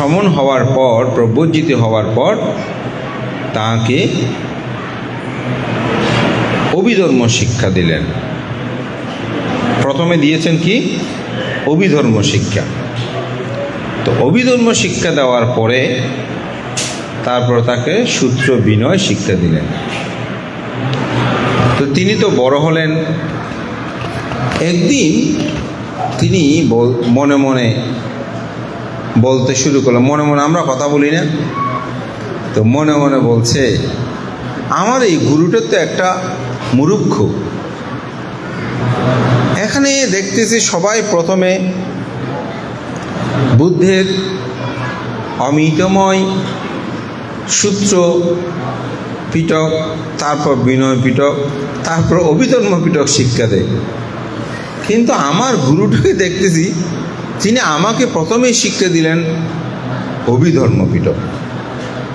সমন হওয়ার পর, প্রব্রজিত হওয়ার পর তাকে অভিধর্ম শিক্ষা দিলেন। প্রথমে দিয়েছেন কি? অভিধর্ম শিক্ষা। তো অভিধর্ম শিক্ষা দেওয়ার পরে তারপর তাকে সূত্র বিনয় শিক্ষা দিলেন। তো তিনি তো বড় হলেন। একদিন তিনি মনে মনে বলতে শুরু করলেন, মনে মনে আমরা কথা বলি না, তো মনে মনে বলছে, আমার এই গুরুটা তো একটা মূর্খ। এখানে দেখতেছি সবাই প্রথমে বুদ্ধের অমিতময় সূত্র পিটক, তারপর বিনয় পিটক, তারপর অভিধর্ম পিটক শিক্ষা দেয়। কিন্তু আমার গুরুটাকে দেখতেছি, তিনি আমাকে প্রথমেই শিক্ষা দিলেন অভিধর্ম পিটক।